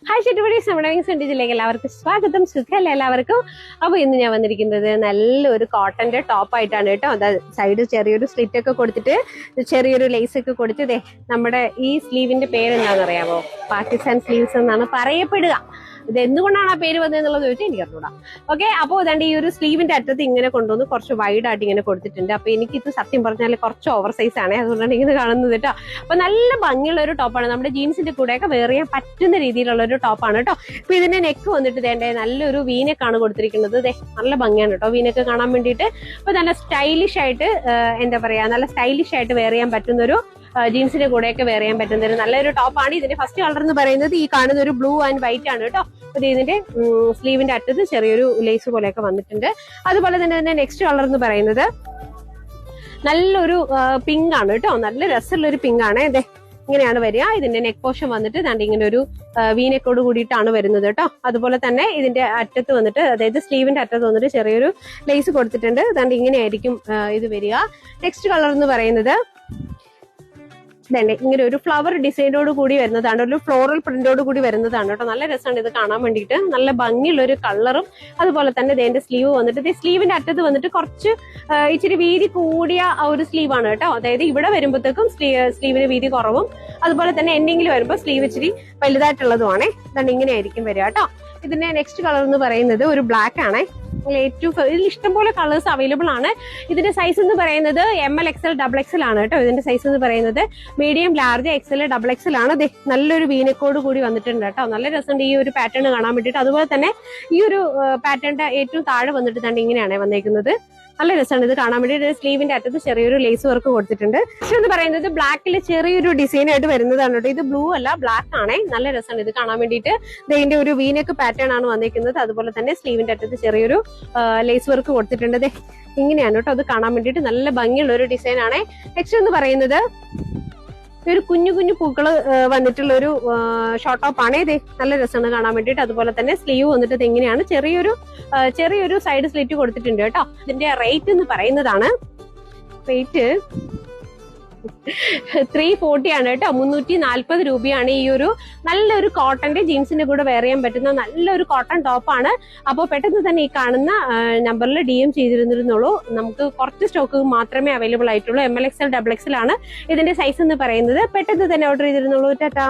Hi ഷെറ്റുപടീസ്, നമ്മുടെ വിങ്സിലേക്ക് എല്ലാവർക്കും സ്വാഗതം. സുഖമല്ലേ എല്ലാവർക്കും? അപ്പോൾ ഇന്ന് ഞാൻ വന്നിരിക്കുന്നത് നല്ലൊരു കോട്ടന്റെ ടോപ്പ് ആയിട്ടാണ് കേട്ടോ. അതായത് സൈഡ് ചെറിയൊരു സ്ലിറ്റ് ഒക്കെ കൊടുത്തിട്ട് ചെറിയൊരു ലേസ് ഒക്കെ കൊടുത്ത് നമ്മുടെ ഈ സ്ലീവിന്റെ പേര് എന്താണെന്ന് അറിയാമോ? പാകിസ്ഥാൻ സ്ലീവ്സ് എന്നാണ് പറയപ്പെടുക. ഇത് എന്തുകൊണ്ടാണ് ആ പേര് വന്നതെന്നുള്ളത് ചോദിച്ചാൽ എനിക്ക് അറിഞ്ഞൂടാ. ഓക്കെ, അപ്പോൾ അതാണ്ട് ഈ ഒരു സ്ലീവിന്റെ അറ്റത്ത് ഇങ്ങനെ കൊണ്ടുവന്ന് കുറച്ച് വൈഡ് ആയിട്ട് ഇങ്ങനെ കൊടുത്തിട്ടുണ്ട്. അപ്പൊ എനിക്കിത് സത്യം പറഞ്ഞാൽ കുറച്ച് ഓവർ സൈസ് ആണ്, അതുകൊണ്ടാണ് ഇങ്ങനെ കാണുന്നത് കേട്ടോ. അപ്പൊ നല്ല ഭംഗിയുള്ള ഒരു ടോപ്പാണ്, നമ്മുടെ ജീൻസിന്റെ കൂടെയൊക്കെ വെയർ ചെയ്യാൻ പറ്റുന്ന രീതിയിലുള്ള ഒരു ടോപ്പാണ് കേട്ടോ. അപ്പൊ ഇതിന്റെ നെക്ക് വന്നിട്ട് ഇതേണ്ട നല്ലൊരു വീനെക്കാണ് കൊടുത്തിരിക്കുന്നത്. നല്ല ഭംഗിയാണ് കേട്ടോ വീനൊക്കെ കാണാൻ വേണ്ടിയിട്ട്. അപ്പൊ നല്ല സ്റ്റൈലിഷ് ആയിട്ട് എന്താ പറയാ, നല്ല സ്റ്റൈലിഷ് ആയിട്ട് വെയർ ചെയ്യാൻ പറ്റുന്ന ഒരു ജീൻസിന്റെ കൂടെയൊക്കെ വെയർ ചെയ്യാൻ പറ്റുന്ന ഒരു നല്ലൊരു ടോപ്പാണ്. ഇതിന്റെ ഫസ്റ്റ് കളർ എന്ന് പറയുന്നത് ഈ കാണുന്ന ഒരു ബ്ലൂ ആൻഡ് വൈറ്റ് ആണ് കേട്ടോ. അപ്പൊ ഇതിന്റെ സ്ലീവിന്റെ അറ്റത്ത് ചെറിയൊരു ലേസ് പോലെയൊക്കെ വന്നിട്ടുണ്ട്. അതുപോലെ തന്നെ നെക്സ്റ്റ് കളർ എന്ന് പറയുന്നത് നല്ലൊരു പിങ്ക് ആണ് കേട്ടോ. നല്ല രസമുള്ള ഒരു പിങ്ക് ആണ്. ഇങ്ങനെയാണ് വരിക. ഇതിന്റെ നെക്ക് പോർഷൻ വന്നിട്ട് ദാണ്ട് ഇങ്ങനെ ഒരു വീനെക്കോട് കൂടിയിട്ടാണ് വരുന്നത് കേട്ടോ. അതുപോലെ തന്നെ ഇതിന്റെ അറ്റത്ത് വന്നിട്ട്, അതായത് സ്ലീവിന്റെ അറ്റത്ത് വന്നിട്ട് ചെറിയൊരു ലേസ് കൊടുത്തിട്ടുണ്ട്. ദാണ്ട് ഇങ്ങനെയായിരിക്കും ഇത് വരിക. നെക്സ്റ്റ് കളർ എന്ന് പറയുന്നത് ഇങ്ങനെ ഒരു ഫ്ലവർ ഡിസൈനോട് കൂടി വരുന്നതാണ്, ഒരു ഫ്ലോറൽ പ്രിന്റോട് കൂടി വരുന്നതാണ് കേട്ടോ. നല്ല രസമാണ് ഇത് കാണാൻ വേണ്ടിയിട്ട്. നല്ല ഭംഗിയുള്ള ഒരു കളറും അതുപോലെ തന്നെ ഇതിന്റെ സ്ലീവ് വന്നിട്ട് സ്ലീവിന്റെ അറ്റത്ത് വന്നിട്ട് കുറച്ച് ഇച്ചിരി വീതി കൂടിയ ഒരു സ്ലീവാണ് കേട്ടോ. അതായത് ഇവിടെ വരുമ്പോഴത്തേക്കും സ്ലീവിന് വീതി കുറവും, അതുപോലെ തന്നെ എൻഡിങ്ങിൽ വരുമ്പോൾ സ്ലീവ് ഇച്ചിരി വലുതായിട്ടുള്ളതുമാണേ. അതുകൊണ്ട് ഇങ്ങനെ ആയിരിക്കും വരിക കേട്ടോ. ഇതിന്റെ നെക്സ്റ്റ് കളർ എന്ന് പറയുന്നത് ഒരു ബ്ലാക്ക് ആണേ. ഇതിൽ ഇഷ്ടംപോലെ കളേഴ്സ് അവൈലബിൾ ആണ്. ഇതിന്റെ സൈസ് എന്ന് പറയുന്നത് ML XL XXL ആണ് കേട്ടോ. ഇതിന്റെ സൈസ് എന്ന് പറയുന്നത് മീഡിയം, ലാർജ്, XL, XXL ആണ്. നല്ലൊരു വീനക്കോട് കൂടി വന്നിട്ടുണ്ട് കേട്ടോ. നല്ല രസമുണ്ട് ഈ ഒരു പാറ്റേൺ കാണാൻ വേണ്ടിയിട്ട്. അതുപോലെ തന്നെ ഈ ഒരു പാറ്റേണിന്റെ ഏറ്റവും താഴെ വന്നിട്ട് തന്നെ ഇങ്ങനെയാണ് വന്നേക്കുന്നത്. നല്ല രസമാണ് ഇത് കാണാൻ വേണ്ടി. സ്ലീവിന്റെ അറ്റത്ത് ചെറിയൊരു ലേസ് വർക്ക് കൊടുത്തിട്ടുണ്ട്. പക്ഷെ എന്ന് പറയുന്നത് ബ്ലാക്കിൽ ചെറിയൊരു ഡിസൈൻ ആയിട്ട് വരുന്നതാണ് കേട്ടോ. ഇത് ബ്ലൂ അല്ല, ബ്ലാക്ക് ആണേ. നല്ല രസമാണ് ഇത് കാണാൻ വേണ്ടിയിട്ട്. ഇതിന്റെ ഒരു വീനെക്ക് പാറ്റേൺ ആണ് വന്നിരിക്കുന്നത്. അതുപോലെ തന്നെ സ്ലീവിന്റെ അറ്റത്ത് ചെറിയൊരു ലേസ് വർക്ക് കൊടുത്തിട്ടുണ്ട്. ഇങ്ങനെയാണ് കേട്ടോ അത് കാണാൻ വേണ്ടിയിട്ട്. നല്ല ഭംഗിയുള്ള ഒരു ഡിസൈൻ ആണ്. നെക്സ്റ്റ് എന്ന് പറയുന്നത് ഒരു കുഞ്ഞു കുഞ്ഞു പൂക്കള് വന്നിട്ടുള്ള ഒരു ഷോർട്ട് ടോപ്പ് ആണ്. ഇത് നല്ല രസമാണ് കാണാൻ വേണ്ടിയിട്ട്. അതുപോലെ തന്നെ സ്ലീവ് വന്നിട്ട് ഇങ്ങനെയാണ് ചെറിയൊരു സൈഡ് സ്ലിറ്റ് കൊടുത്തിട്ടുണ്ട് കേട്ടോ. ഇതിന്റെ റേറ്റ് എന്ന് പറയുന്നതാണ് റേറ്റ് 340 ആണ് കേട്ടോ. 340 രൂപയാണ്. ഈ ഒരു നല്ലൊരു കോട്ടന്റെ ജീൻസിന്റെ കൂടെ വെയർ ചെയ്യാൻ പറ്റുന്ന നല്ലൊരു കോട്ടൺ ടോപ്പാണ്. അപ്പോൾ പെട്ടെന്ന് തന്നെ ഈ കാണുന്ന നമ്പറിൽ DM ചെയ്തിരുന്നിരുന്നുള്ളൂ. നമുക്ക് കുറച്ച് സ്റ്റോക്ക് മാത്രമേ അവൈലബിൾ ആയിട്ടുള്ളൂ. ML XL XXL ആണ് ഇതിന്റെ സൈസ് എന്ന് പറയുന്നത്. പെട്ടെന്ന് തന്നെ ഓർഡർ ചെയ്തിരുന്നുള്ളൂ. ടാറ്റാ.